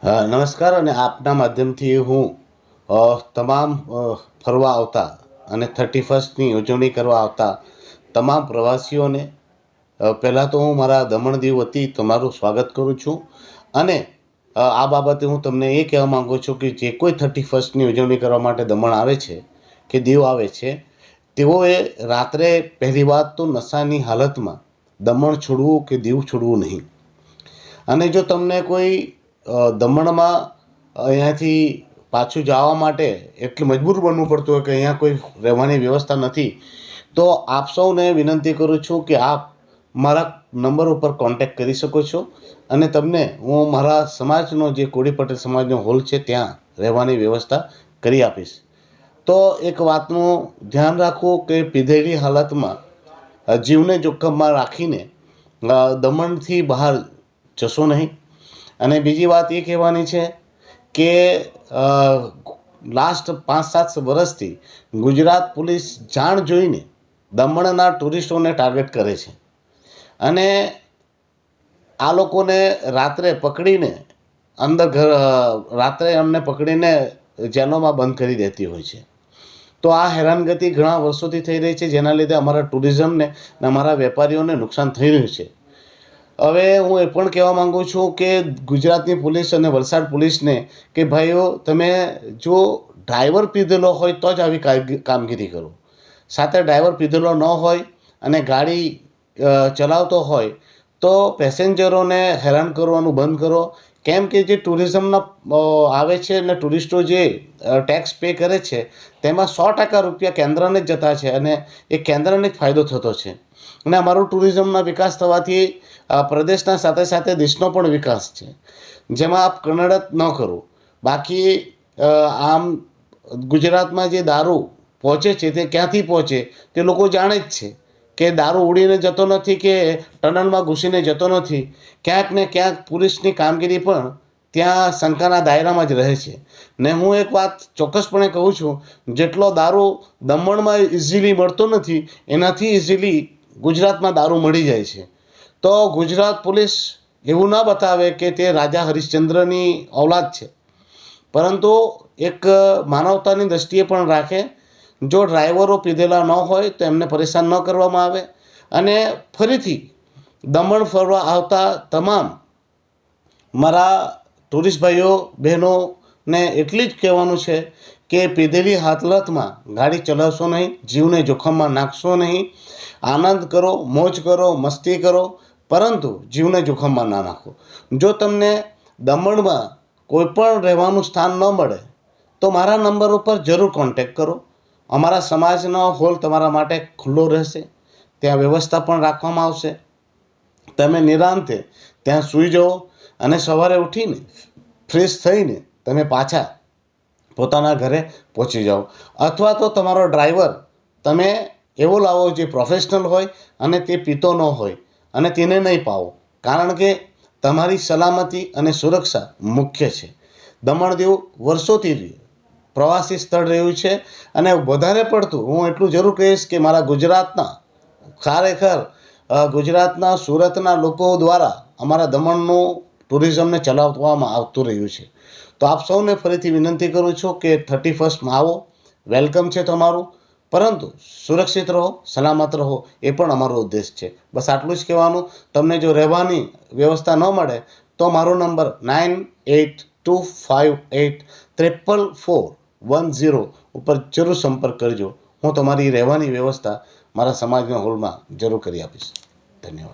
હા, નમસ્કાર. અને આપના માધ્યમથી હું તમામ ફરવા આવતા અને 31ની ઉજવણી કરવા આવતા તમામ પ્રવાસીઓને પહેલાં તો હું મારા દમણ દીવ વતી તમારું સ્વાગત કરું છું. અને આ બાબતે હું તમને એ કહેવા માગું છું કે જે કોઈ 31ની ઉજવણી કરવા માટે દમણ આવે છે કે દીવ આવે છે, તેઓએ રાત્રે પહેલી વાત તો નશાની હાલતમાં દમણ છોડવું કે દીવ છોડવું નહીં. અને જો તમને કોઈ દમણમાં અહીંયાથી પાછું જવા માટે એટલે મજબૂર બનવું પડતું હોય કે અહીંયા કોઈ રહેવાની વ્યવસ્થા નથી, તો આપ સૌને વિનંતી કરું છું કે આપ મારા નંબર ઉપર કોન્ટેક્ટ કરી શકો છો અને તમને હું મારા સમાજનો જે કોળી પટેલ સમાજનો હોલ છે ત્યાં રહેવાની વ્યવસ્થા કરી આપીશ. તો એક વાતનું ધ્યાન રાખવું કે પીધેલી હાલતમાં જીવને જોખમમાં રાખીને દમણથી બહાર જશો નહીં. અને બીજી વાત એ કહેવાની છે કે લાસ્ટ 5-7 વર્ષથી ગુજરાત પોલીસ જાણ જોઈને દમણના ટુરિસ્ટોને ટાર્ગેટ કરે છે અને આ લોકોને રાત્રે પકડીને રાત્રે અમને પકડીને જેલોમાં બંધ કરી દેતી હોય છે. તો આ હેરાનગતિ ઘણા વર્ષોથી થઈ રહી છે, જેના લીધે અમારા ટુરિઝમને અને અમારા વેપારીઓને નુકસાન થઈ રહ્યું છે. હવે હું એ પણ કહેવા માગું છું કે ગુજરાતની પોલીસ અને વલસાડ પોલીસને કે ભાઈઓ, તમે જો ડ્રાઈવર પીધેલો હોય તો જ આવી કામગીરી કરો. સાથે ડ્રાઈવર પીધેલો ન હોય અને ગાડી ચલાવતો હોય તો પેસેન્જરોને હેરાન કરવાનું બંધ કરો. કેમ કે જે ટુરિઝમના આવે છે અને ટુરિસ્ટો જે ટેક્સ પે કરે છે તેમાં 100% રૂપિયા કેન્દ્રને જ જતા છે અને એ કેન્દ્રને જ ફાયદો થતો છે. અને અમારું ટુરિઝમના વિકાસ થવાથી પ્રદેશના સાથે સાથે દેશનો પણ વિકાસ છે, જેમાં આપ કનડત ન કરો. બાકી આમ ગુજરાતમાં જે દારૂ પહોંચે છે તે ક્યાંથી પહોંચે તે લોકો જાણે જ છે કે દારૂ ઉડીને જતો નથી કે ટનલમાં ઘૂસીને જતો નથી. ક્યાંક ને ક્યાંક પોલીસની કામગીરી પણ ત્યાં શંકાના દાયરામાં જ રહે છે. ને હું એક વાત ચોક્કસપણે કહું છું, જેટલો દારૂ દમણમાં ઇઝીલી મળતો નથી એનાથી ઇઝીલી ગુજરાતમાં દારૂ મળી જાય છે. તો ગુજરાત પોલીસ એવું ના બતાવે કે તે રાજા હરિશ્ચંદ્રની ઔલાદ છે, પરંતુ એક માનવતાની દૃષ્ટિએ પણ રાખે. જો ડ્રાઈવરો પીધેલા ન હોય તો એમને પરેશાન ન કરવામાં આવે. અને ફરીથી દમણ ફરવા આવતા તમામ મારા ટુરિસ્ટ ભાઈઓ બહેનોને એટલી જ કહેવાનું છે કે પીધેલી હાલતમાં ગાડી ચલાવશો નહીં, જીવને જોખમમાં નાખશો નહીં. આનંદ કરો, મોજ કરો, મસ્તી કરો, પરંતુ જીવને જોખમમાં ના નાખો. જો તમને દમણમાં કોઈ પણ રહેવાનું સ્થાન ન મળે તો મારા નંબર ઉપર જરૂર કોન્ટેક્ટ કરો. અમારા સમાજનો હોલ તમારા માટે ખુલ્લો રહેશે, ત્યાં વ્યવસ્થા પણ રાખવામાં આવશે. તમે નિરાંતે ત્યાં સૂઈ જાઓ અને સવારે ઉઠીને ફ્રેશ થઈને તમે પાછા પોતાના ઘરે પહોંચી જાઓ. અથવા તો તમારો ડ્રાઈવર તમે એવો લાવો જે પ્રોફેશનલ હોય અને તે પીતો ન હોય અને તેને નહીં પાવો, કારણ કે તમારી સલામતી અને સુરક્ષા મુખ્ય છે. દમણ દીવ વર્ષોથી પ્રવાસી સ્થળ રહ્યું છે અને વધારે પડતું હું એટલું જરૂર કહીશ કે મારા ગુજરાતના ખરેખર ગુજરાતના સુરતના લોકો દ્વારા અમારા દમણનું ટુરિઝમને ચલાવવામાં આવતું રહ્યું છે. તો આપ સૌને ફરીથી વિનંતી કરું છું કે 31માં આવો, વેલકમ છે તમારું, પરંતુ સુરક્ષિત રહો, સલામત રહો, એ પણ અમારો ઉદ્દેશ છે. બસ આટલું જ કહેવાનું. તમને જો રહેવાની વ્યવસ્થા ન મળે તો મારો નંબર 9825884410 ઉપર જરૂર સંપર્ક કરજો. હું તમારી રહેવાની વ્યવસ્થા મારા સમાજના હોલમાં જરૂર કરી આપીશ. ધન્યવાદ.